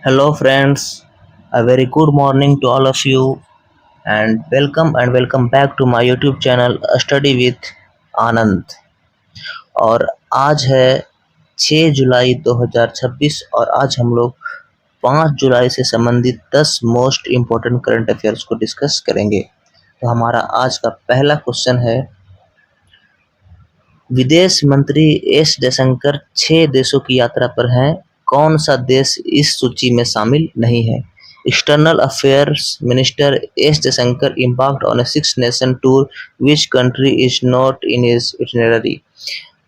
Hello, friends. A very good morning to all of you, and welcome back to my YouTube channel Study with आनंद। और आज है 6 जुलाई 2026 और आज हम लोग 5 जुलाई से संबंधित 10 मोस्ट इम्पोर्टेंट करंट अफेयर्स को डिस्कस करेंगे। तो हमारा आज का पहला क्वेश्चन है, विदेश मंत्री एस जयशंकर 6 देशों की यात्रा पर हैं, कौन सा देश इस सूची में शामिल नहीं है? External affairs minister S Jaishankar embarked on a 6-nation tour, which country is not in his itinerary?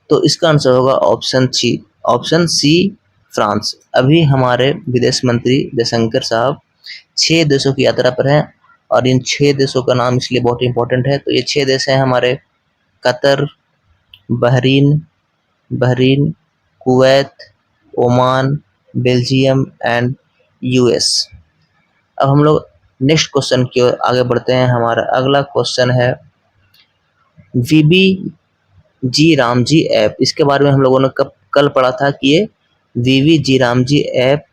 तो इसका आंसर होगा ऑप्शन सी फ्रांस। अभी हमारे विदेश मंत्री जयशंकर साहब 6 देशों की यात्रा पर हैं और इन 6 देशों का नाम इसलिए बहुत इंपॉर्टेंट है। तो ये 6 देश हैं हमारे Qatar, Bahrain, Kuwait, Oman, Belgium and US. अब हम लोग नेक्स्ट क्वेश्चन की ओर आगे बढ़ते हैं। हमारा अगला क्वेश्चन है, वीबी जी राम जी ऐप। इसके बारे में हम लोगों ने कल पढ़ा था कि ये वीवी जी राम जी ऐप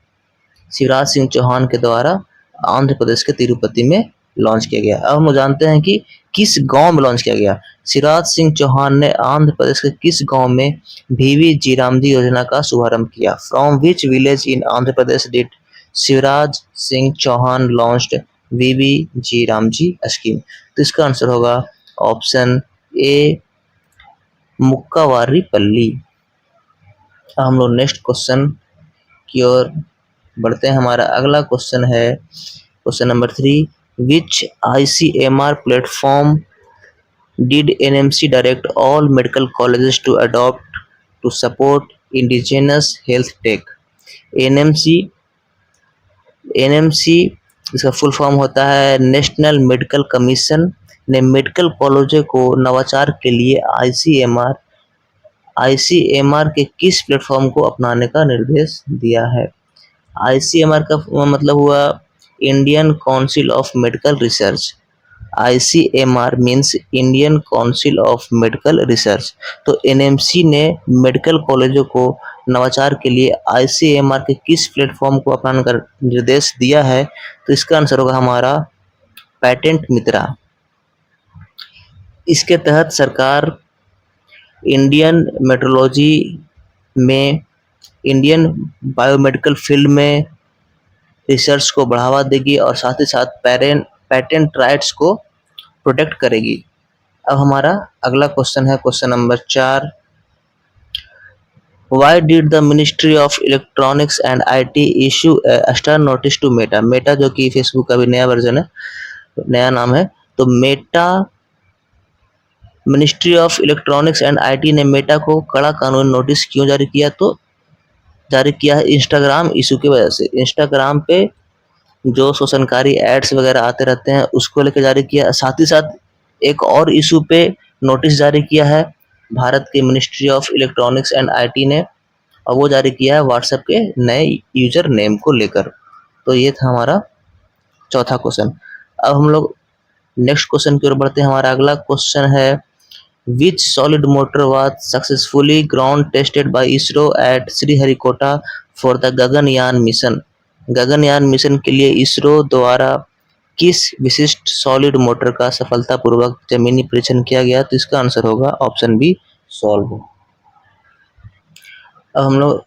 शिवराज सिंह चौहान के द्वारा आंध्र प्रदेश के तिरुपति में लॉन्च किया गया। अब हम जानते हैं कि किस गांव में लॉन्च किया गया। शिवराज सिंह चौहान ने आंध्र प्रदेश के किस गांव में वीवी जी राम जी योजना का शुभारंभ किया? From which village in Andhra Pradesh did Shivraj Singh Chouhan launched VV G RAM G scheme? तो इसका आंसर होगा ऑप्शन ए मुक्कावारीपल्ली। हम लोग नेक्स्ट क्वेश्चन की ओर बढ़ते हैं। हमारा अगला क्वेश्चन है question number 3, which ICMR platform did NMC direct all medical colleges to adopt to support indigenous health tech? NMC इसका फुल फॉर्म होता है नेशनल मेडिकल कमीशन ने मेडिकल कॉलेजों को नवाचार के लिए ICMR के किस प्लेटफॉर्म को अपनाने का निर्देश दिया है? ICMR का मतलब हुआ Indian council of medical research. ICMR means Indian council of medical research. तो NMC ने मेडिकल कॉलेजों को नवाचार के लिए ICMR के किस प्लेटफॉर्म को अपनाने का निर्देश दिया है? तो इसका आंसर होगा हमारा पेटेंट मित्रा। इसके तहत सरकार इंडियन मेट्रोलॉजी में, इंडियन बायोमेडिकल फील्ड में रिसर्च को बढ़ावा देगी और साथ ही साथ पेटेंट राइट्स को प्रोटेक्ट करेगी। अब हमारा अगला क्वेश्चन है question number 4, why did the ministry of electronics and IT issue stern notice to Meta? Meta जो कि फेसबुक का भी नया वर्जन है, नया नाम है। तो Meta, ministry of electronics and IT ने मेटा को कड़ा कानूनी नोटिस क्यों जारी किया? तो जारी किया है इंस्टाग्राम इशू की वजह से। इंस्टाग्राम पे जो शोषणकारी एड्स वगैरह आते रहते हैं उसको लेकर जारी किया। साथ ही साथ एक और इशू पे नोटिस जारी किया है भारत के ministry of electronics and IT ने, और वो जारी किया है व्हाट्सएप के नए यूजर नेम को लेकर। तो ये था हमारा चौथा क्वेश्चन। अब हम लोग नेक्स्ट क्वेश्चन की ओर बढ़ते हैं। हमारा अगला क्वेश्चन है, which solid motor was successfully ground tested by ISRO at Sriharikota for the Gaganyaan mission? Gaganyaan mission के लिए इसरो द्वारा किस विशिष्ट सॉलिड मोटर का सफलतापूर्वक जमीनी परीक्षण किया गया? तो इसका आंसर होगा ऑप्शन बी सॉल्व। अब हम लोग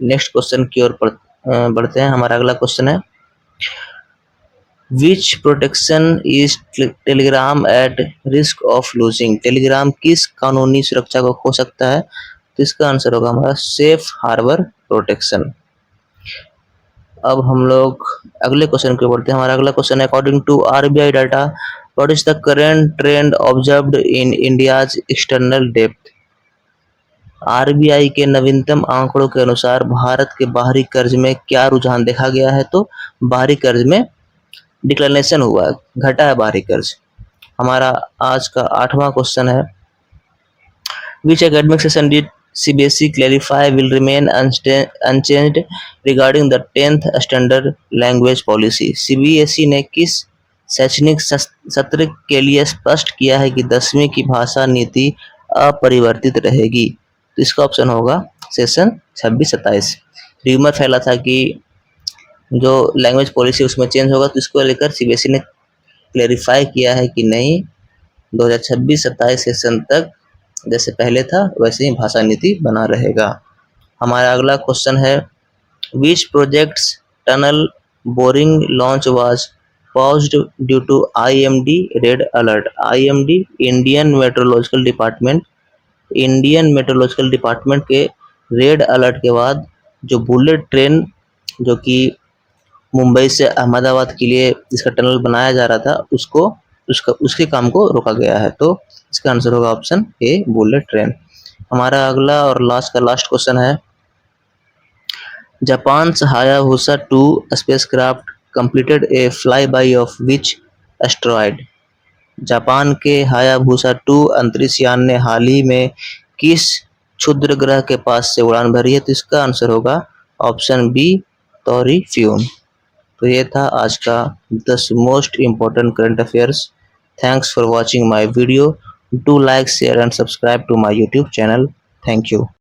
नेक्स्ट क्वेश्चन की ओर बढ़ते हैं। हमारा अगला क्वेश्चन है, विच protection is Telegram at risk of losing? Telegram किस कानूनी सुरक्षा को खो सकता है? तो इसका आंसर होगा हमारा सेफ हार्बर प्रोटेक्शन। अब हम लोग अगले क्वेश्चन की ओर बढ़ते हैं। हमारा अगला क्वेश्चन है, according to RBI data what is the current trend observed in India's external डेब्ट? RBI के नवीनतम आंकड़ों के अनुसार भारत के बाहरी कर्ज में क्या रुझान देखा गया है? तो बाहरी कर्ज में डिक्लाइनेशन हुआ है, घटा है बाहरी कर्ज। हमारा आज का 8वां क्वेश्चन है, which academic session did CBSE clarify will remain unchanged regarding the 10th standard language policy? CBSE ने किस शैक्षणिक सत्र के लिए स्पष्ट किया है कि 10वीं की भाषा नीति अपरिवर्तित रहेगी? तो इसका ऑप्शन होगा सेशन 26-27। र्यूमर फैला था कि जो लैंग्वेज पॉलिसी उसमें चेंज होगा, तो इसको लेकर सीबीएसई ने क्लेरिफाई किया है कि नहीं, 2026-27 सेशन तक जैसे पहले था वैसे ही भाषा नीति बना रहेगा। हमारा अगला क्वेश्चन है, which projects tunnel boring launch was paused due to IMD red alert. IMD Indian meteorological department के रेड अलर्ट के बाद जो बुलेट ट्रेन जो कि मुंबई से अहमदाबाद के लिए जिसका टनल बनाया जा रहा था उसके काम को रोका गया है। तो इसका आंसर होगा ऑप्शन ए, बुलेट ट्रेन। हमारा अगला और लास्ट क्वेश्चन है, Japan's Hayabusa 2 spacecraft completed A flyby of which asteroid. Japan के हायाबुसा 2 अंतरिक्ष यान ने हाल ही में किस क्षुद्र ग्रह के पास से उड़ान भरी है? तो इसका आंसर होगा ऑप्शन बी, तोरीफ्यून। तो ये था आज का 10 most important current affairs. Thanks for watching my video. Do like, share and subscribe to my YouTube channel. Thank you.